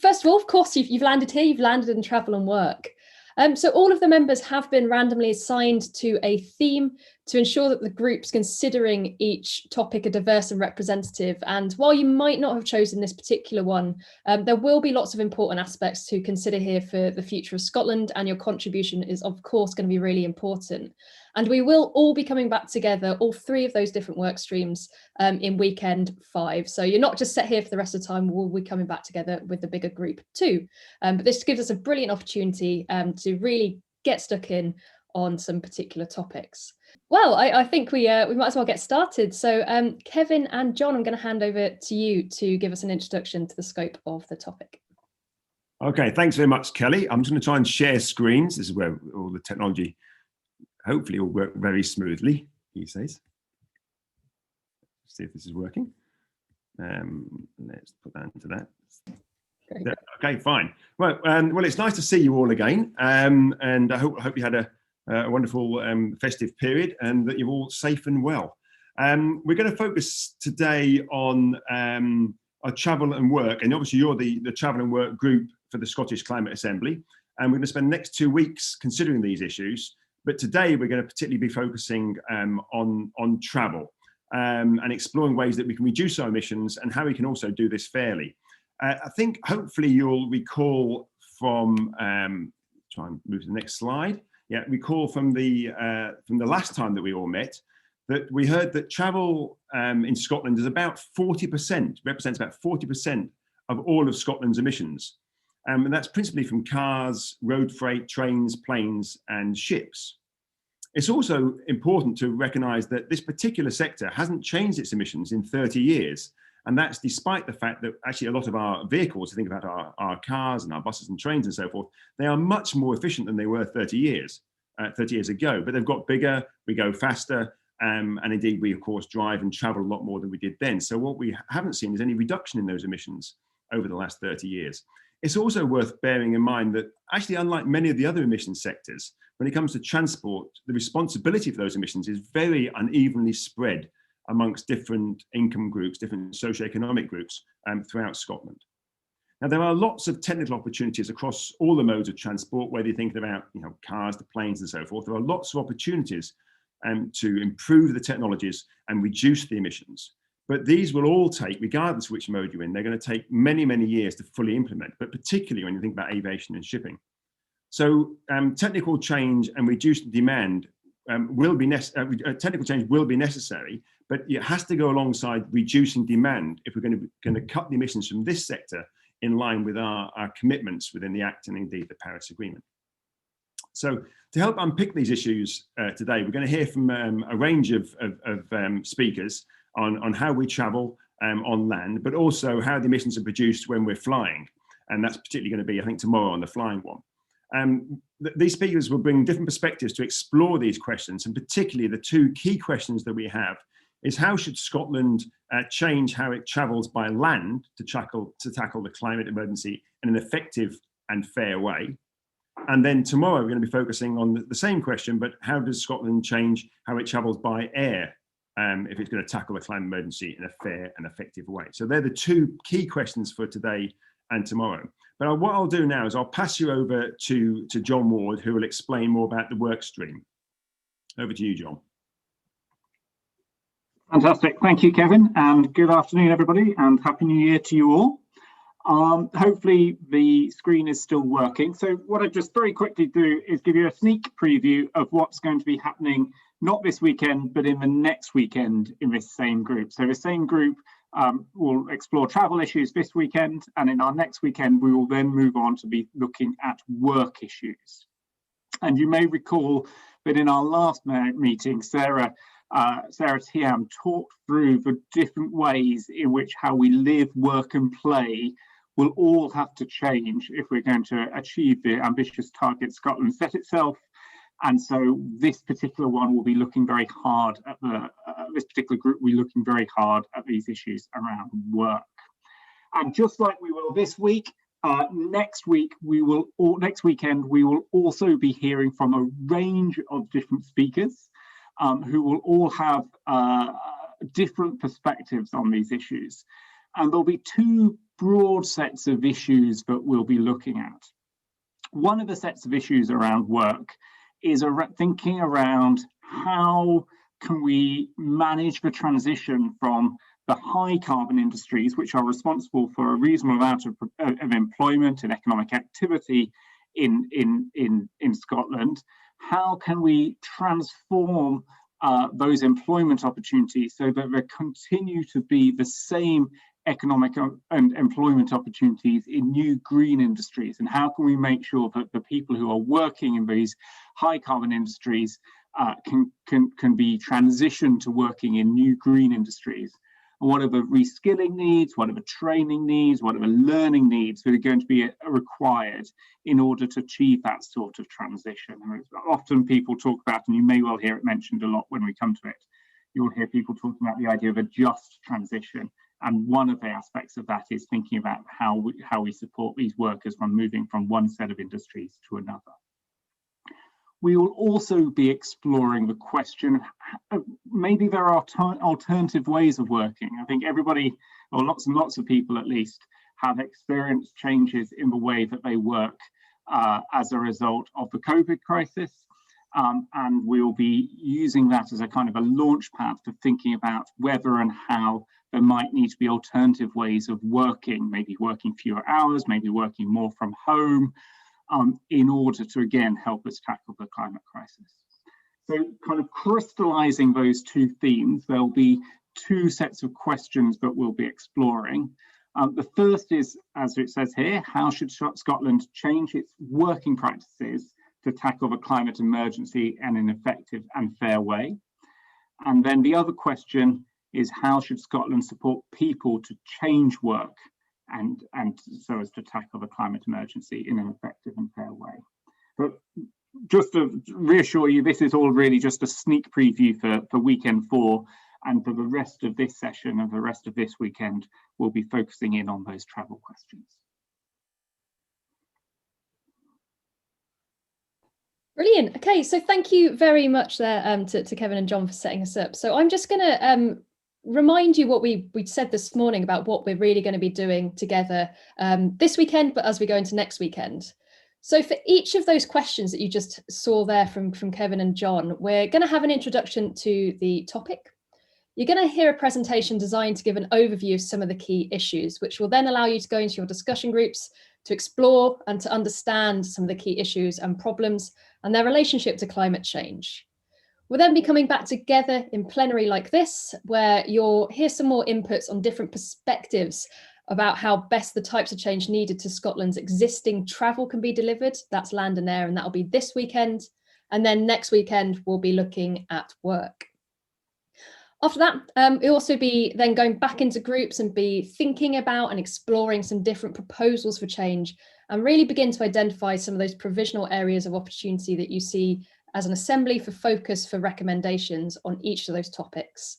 First of all, of course, you've landed here, you've landed in travel and work. So all of the members have been randomly assigned to a theme to ensure that the group's considering each topic a diverse and representative. And while you might not have chosen this particular one, there will be lots of important aspects to consider here for the future of Scotland, and your contribution is of course going to be really important. And we will all be coming back together, all three of those different work streams, in weekend 5. So you're not just set here for the rest of the time, we'll be coming back together with the bigger group too. But this gives us a brilliant opportunity to really get stuck in on some particular topics. Well, I think we might as well get started. So Kevin and John, I'm going to hand over to you to give us an introduction to the scope of the topic. Okay, thanks very much, Kelly. I'm just going to try and share screens. This is where all the technology hopefully will work very smoothly these days. See if this is working. Let's put that into that. Great. Okay, fine. Well, it's nice to see you all again, and I hope you had a wonderful festive period and that you're all safe and well. We're going to focus today on our travel and work, and obviously you're the travel and work group for the Scottish Climate Assembly, and we're going to spend the next 2 weeks considering these issues. But today we're going to particularly be focusing on travel and exploring ways that we can reduce our emissions and how we can also do this fairly. I think hopefully you'll recall from, try and move to the next slide. Yeah, recall from the last time that we all met that we heard that travel in Scotland is about 40%, represents about 40% of all of Scotland's emissions. And that's principally from cars, road freight, trains, planes, and ships. It's also important to recognise that this particular sector hasn't changed its emissions in 30 years. And that's despite the fact that actually a lot of our vehicles, think about our cars and our buses and trains and so forth, they are much more efficient than they were 30 years ago. But they've got bigger, we go faster, and indeed we of course drive and travel a lot more than we did then. So what we haven't seen is any reduction in those emissions over the last 30 years. It's also worth bearing in mind that actually, unlike many of the other emission sectors, when it comes to transport, the responsibility for those emissions is very unevenly spread amongst different income groups, different socioeconomic groups throughout Scotland. Now, there are lots of technical opportunities across all the modes of transport, whether you're thinking about cars, the planes and so forth. There are lots of opportunities to improve the technologies and reduce the emissions. But these will all take, regardless of which mode you're in, they're going to take many, many years to fully implement, but particularly when you think about aviation and shipping. So technical change and reduced demand technical change will be necessary, but it has to go alongside reducing demand if we're going to cut the emissions from this sector in line with our commitments within the Act and indeed the Paris Agreement. So to help unpick these issues today, we're going to hear from a range of speakers on how we travel on land, but also how the emissions are produced when we're flying. And that's particularly going to be, I think, tomorrow on the flying one. These speakers will bring different perspectives to explore these questions, and particularly the two key questions that we have is how should Scotland change how it travels by land to tackle the climate emergency in an effective and fair way? And then tomorrow we're going to be focusing on the same question, but how does Scotland change how it travels by air if it's going to tackle the climate emergency in a fair and effective way? So they're the two key questions for today and tomorrow. But what I'll do now is I'll pass you over to John Ward, who will explain more about the work stream. Over to you, John. Fantastic. Thank you, Kevin, and good afternoon, everybody, and Happy New Year to you all. Hopefully the screen is still working. So what I just very quickly do is give you a sneak preview of what's going to be happening, not this weekend, but in the next weekend in this same group. So the same group will explore travel issues this weekend, and in our next weekend, we will then move on to be looking at work issues. And you may recall that in our last meeting, Sarah Tiam talked through the different ways in which how we live, work and play will all have to change if we're going to achieve the ambitious target Scotland set itself. And so this particular one will be looking very hard at this particular group will be looking very hard at these issues around work. And just like we will this week, next weekend we will also be hearing from a range of different speakers who will all have different perspectives on these issues. And there'll be two broad sets of issues that we'll be looking at. One of the sets of issues around work is thinking around how can we manage the transition from the high carbon industries, which are responsible for a reasonable amount of employment and economic activity in Scotland. How can we transform those employment opportunities so that there continue to be the same economic and employment opportunities in new green industries? And how can we make sure that the people who are working in these high carbon industries can be transitioned to working in new green industries? And what are the reskilling needs, what are the training needs, what are the learning needs that are going to be required in order to achieve that sort of transition? And often people talk about, and you may well hear it mentioned a lot when we come to it, you'll hear people talking about the idea of a just transition. And one of the aspects of that is thinking about how we support these workers from moving from one set of industries to another. We will also be exploring the question of maybe there are alternative ways of working. I think everybody, or lots and lots of people at least, have experienced changes in the way that they work as a result of the COVID crisis. And we'll be using that as a kind of a launch pad for thinking about whether and how there might need to be alternative ways of working, maybe working fewer hours, maybe working more from home, in order to, again, help us tackle the climate crisis. So kind of crystallizing those two themes, there'll be two sets of questions that we'll be exploring. The first is, as it says here, how should Scotland change its working practices to tackle the climate emergency in an effective and fair way? And then the other question is, how should Scotland support people to change work and so as to tackle the climate emergency in an effective and fair way? But just to reassure you, this is all really just a sneak preview for weekend 4, and for the rest of this session and the rest of this weekend, we'll be focusing in on those travel questions. Brilliant. Okay, so thank you very much there to Kevin and John for setting us up. So I'm just going to remind you what we said this morning about what we're really going to be doing together this weekend, but as we go into next weekend. So for each of those questions that you just saw there from Kevin and John, we're going to have an introduction to the topic. You're going to hear a presentation designed to give an overview of some of the key issues, which will then allow you to go into your discussion groups to explore and to understand some of the key issues and problems and their relationship to climate change. We'll then be coming back together in plenary like this, where you'll hear some more inputs on different perspectives about how best the types of change needed to Scotland's existing travel can be delivered. That's land and air, and that'll be this weekend. And then next weekend, we'll be looking at work. After that, we'll also be then going back into groups and be thinking about and exploring some different proposals for change and really begin to identify some of those provisional areas of opportunity that you see as an assembly for focus for recommendations on each of those topics.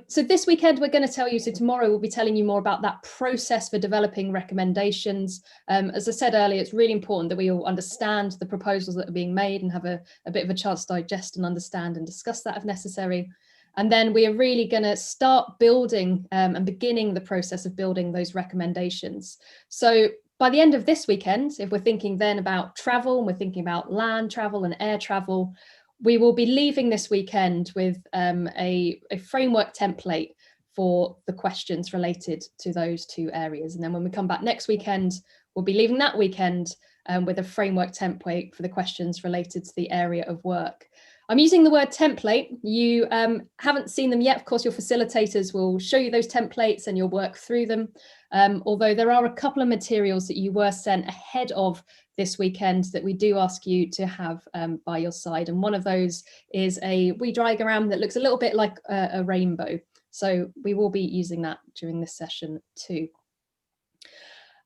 So this weekend, we're going to tell you, so tomorrow we'll be telling you more about that process for developing recommendations. As I said earlier, it's really important that we all understand the proposals that are being made and have a bit of a chance to digest and understand and discuss that if necessary. And then we are really going to start building and beginning the process of building those recommendations. So by the end of this weekend, if we're thinking then about travel, and we're thinking about land travel and air travel, we will be leaving this weekend with a framework template for the questions related to those two areas. And then when we come back next weekend, we'll be leaving that weekend with a framework template for the questions related to the area of work. I'm using the word template. You haven't seen them yet. Of course, your facilitators will show you those templates and you'll work through them. Although there are a couple of materials that you were sent ahead of this weekend that we do ask you to have by your side. And one of those is a wee diagram that looks a little bit like a rainbow. So we will be using that during this session too.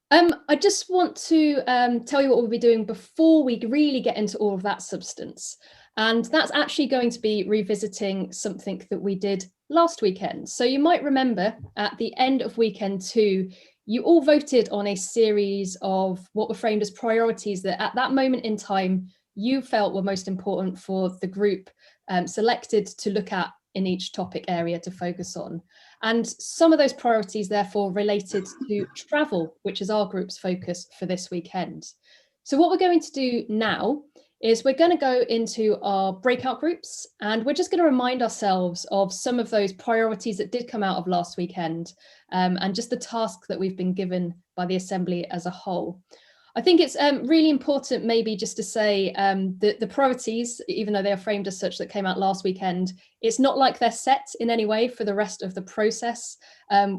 I just want to tell you what we'll be doing before we really get into all of that substance. And that's actually going to be revisiting something that we did last weekend. So you might remember at the end of weekend 2, you all voted on a series of what were framed as priorities that at that moment in time, you felt were most important for the group selected to look at in each topic area to focus on. And some of those priorities therefore related to travel, which is our group's focus for this weekend. So what we're going to do now is we're going to go into our breakout groups, and we're just going to remind ourselves of some of those priorities that did come out of last weekend, and just the task that we've been given by the Assembly as a whole. I think it's really important maybe just to say that the priorities, even though they are framed as such that came out last weekend, it's not like they're set in any way for the rest of the process.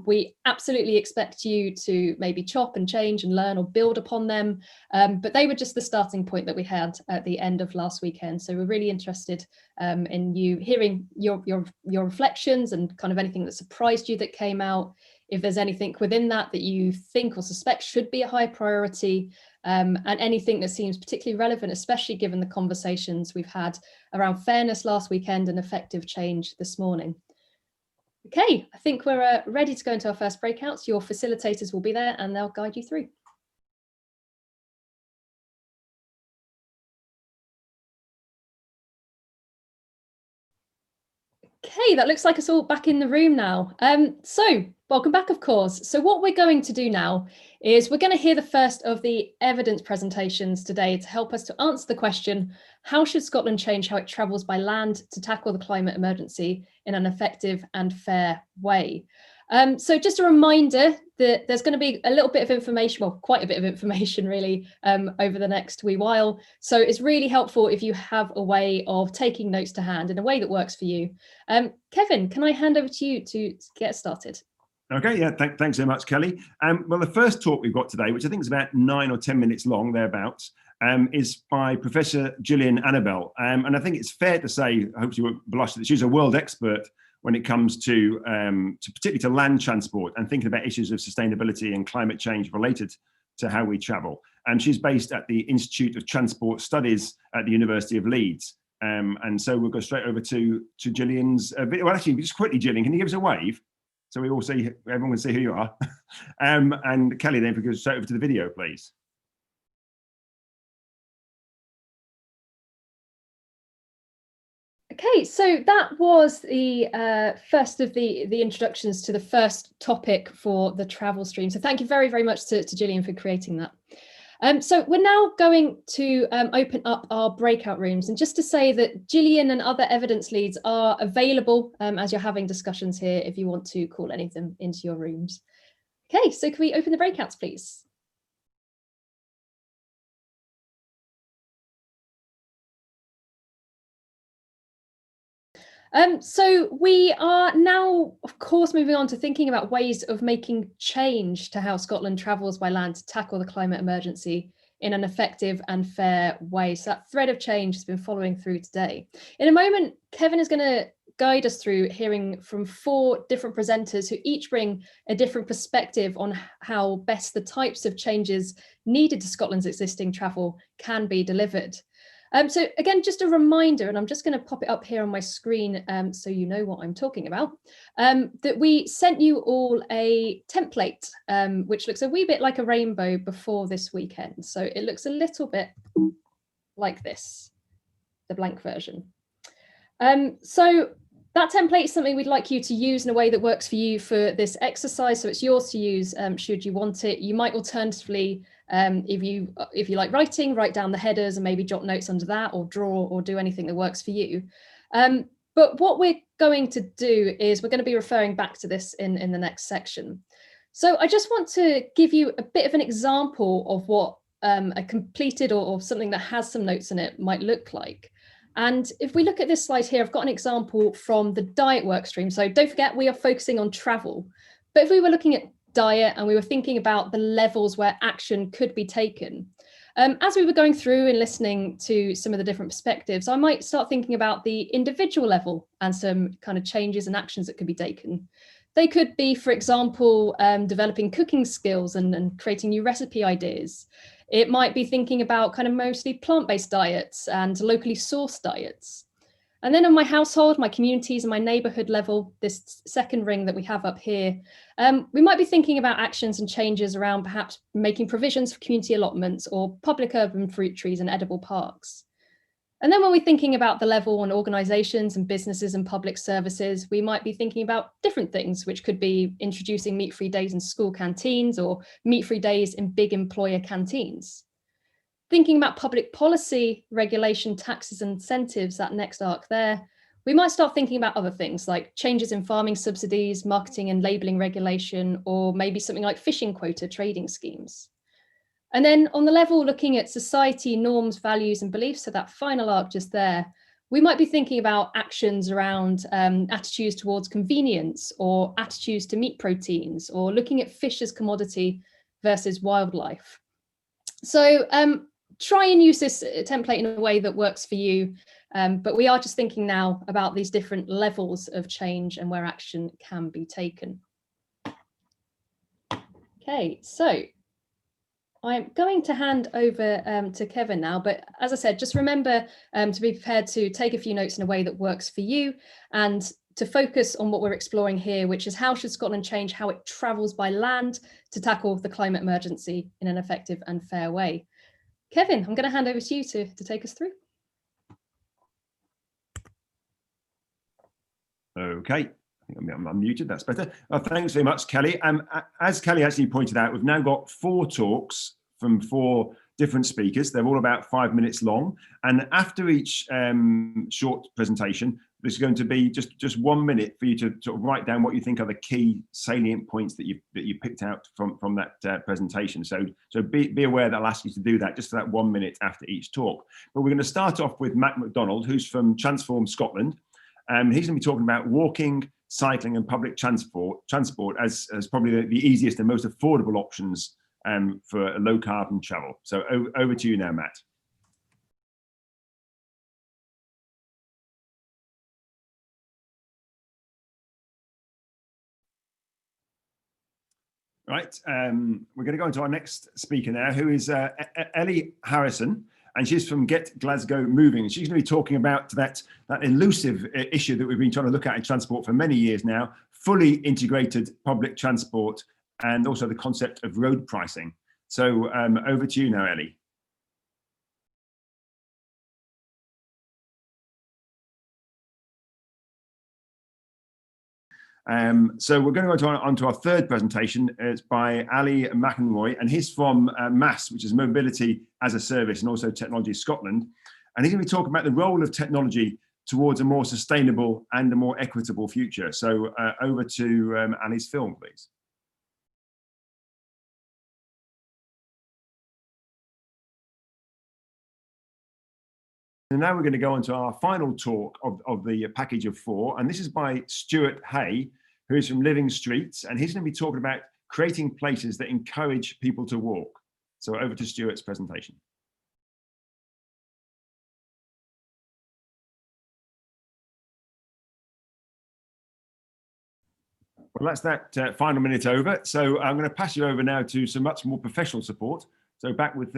We absolutely expect you to maybe chop and change and learn or build upon them, but they were just the starting point that we had at the end of last weekend. So we're really interested in you hearing your reflections and kind of anything that surprised you that came out. If there's anything within that that you think or suspect should be a high priority, and anything that seems particularly relevant, especially given the conversations we've had around fairness last weekend and effective change this morning. Okay, I think we're ready to go into our first breakouts. Your facilitators will be there and they'll guide you through. Okay, that looks like us all back in the room now. So welcome back, of course. So what we're going to do now is we're going to hear the first of the evidence presentations today to help us to answer the question, how should Scotland change how it travels by land to tackle the climate emergency in an effective and fair way? So just a reminder that there's going to be a little bit of information, well, quite a bit of information really, over the next wee while. So it's really helpful if you have a way of taking notes to hand in a way that works for you. Kevin, can I hand over to you to get started? Okay, yeah, thanks so much, Kelly. Well, the first talk we've got today, which I think is about 9 or 10 minutes long, thereabouts, is by Professor Gillian Annabel. And I think it's fair to say, I hope you won't blush, that she's a world expert when it comes to particularly to land transport and thinking about issues of sustainability and climate change related to how we travel. And she's based at the Institute of Transport Studies at the University of Leeds. And so we'll go straight over to Gillian's video. Well, actually, just quickly, Gillian, can you give us a wave? So we all see, everyone can see who you are. And Kelly, then if we go straight over to the video, please. Okay, so that was the first of the introductions to the first topic for the travel stream. So thank you very, very much to Gillian for creating that. So we're now going to open up our breakout rooms, and just to say that Gillian and other evidence leads are available as you're having discussions here if you want to call any of them into your rooms. Okay, so can we open the breakouts, please? So we are now, of course, moving on to thinking about ways of making change to how Scotland travels by land to tackle the climate emergency in an effective and fair way. So that thread of change has been following through today. In a moment, Kevin is going to guide us through hearing from 4 different presenters who each bring a different perspective on how best the types of changes needed to Scotland's existing travel can be delivered. So again, just a reminder, and I'm just going to pop it up here on my screen so you know what I'm talking about, that we sent you all a template, which looks a wee bit like a rainbow before this weekend. So it looks a little bit like this, the blank version. So that template is something we'd like you to use in a way that works for you for this exercise. So it's yours to use should you want it. You might alternatively, if you like writing, write down the headers and maybe jot notes under that, or draw, or do anything that works for you. But what we're going to do is we're going to be referring back to this in the next section. So I just want to give you a bit of an example of what a completed or something that has some notes in it might look like. And if we look at this slide here, I've got an example from the diet work stream. So don't forget, we are focusing on travel. But if we were looking at diet and we were thinking about the levels where action could be taken, as we were going through and listening to some of the different perspectives, I might start thinking about the individual level and some kind of changes and actions that could be taken. They could be, for example, developing cooking skills and creating new recipe ideas. It might be thinking about kind of mostly plant-based diets and locally sourced diets. And then on my household, my communities and my neighbourhood level, this second ring that we have up here, we might be thinking about actions and changes around perhaps making provisions for community allotments or public urban fruit trees and edible parks. And then when we're thinking about the level on organizations and businesses and public services, we might be thinking about different things, which could be introducing meat-free days in school canteens or meat-free days in big employer canteens. Thinking about public policy, regulation, taxes and incentives, that next arc there, we might start thinking about other things like changes in farming subsidies, marketing and labeling regulation, or maybe something like fishing quota trading schemes. And then on the level looking at society, norms, values and beliefs, so that final arc just there, we might be thinking about actions around attitudes towards convenience or attitudes to meat proteins, or looking at fish as commodity versus wildlife. So try and use this template in a way that works for you, but we are just thinking now about these different levels of change and where action can be taken. Okay, so I'm going to hand over to Kevin now, but as I said, just remember to be prepared to take a few notes in a way that works for you and to focus on what we're exploring here, which is how should Scotland change how it travels by land to tackle the climate emergency in an effective and fair way. Kevin, I'm going to hand over to you to take us through. Okay. I think I'm muted, that's better. Thanks very much, Kelly. As Kelly actually pointed out, we've now got 4 talks from 4 different speakers. They're all about 5 minutes long. And after each short presentation, there's going to be just 1 minute for you to sort of write down what you think are the key salient points that you picked out from that presentation. So be aware that I'll ask you to do that just for that 1 minute after each talk. But we're going to start off with Matt MacDonald, who's from Transform Scotland. He's going to be talking about walking, cycling and public transport as probably the easiest and most affordable options for low carbon travel. So over to you now, Matt. Right, we're going to go on to our next speaker now, who is Ellie Harrison, and she's from Get Glasgow Moving. She's going to be talking about that elusive issue that we've been trying to look at in transport for many years now, fully integrated public transport, and also the concept of road pricing. So over to you now, Ellie. So we're going to go on to our third presentation. It's by Ali McEnroy, and he's from MAS, which is Mobility as a Service, and also Technology Scotland. And he's going to be talking about the role of technology towards a more sustainable and a more equitable future. So over to Ali's film, please. And now we're going to go on to our final talk of the package of 4. And this is by Stuart Hay, who is from Living Streets. And he's going to be talking about creating places that encourage people to walk. So over to Stuart's presentation. Well, that's that final minute over. So I'm going to pass you over now to some much more professional support. So back with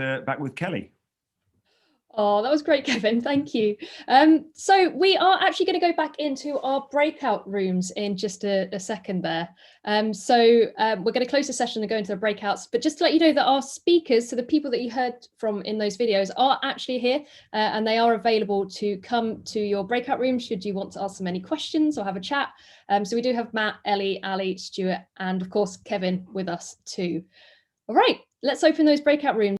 Kelly. Oh, that was great, Kevin. Thank you. So we are actually going to go back into our breakout rooms in just a second there. We're going to close the session and go into the breakouts. But just to let you know that our speakers, so the people that you heard from in those videos, are actually here and they are available to come to your breakout room should you want to ask them any questions or have a chat. So we do have Matt, Ellie, Ali, Stuart, and of course, Kevin with us too. All right, let's open those breakout rooms.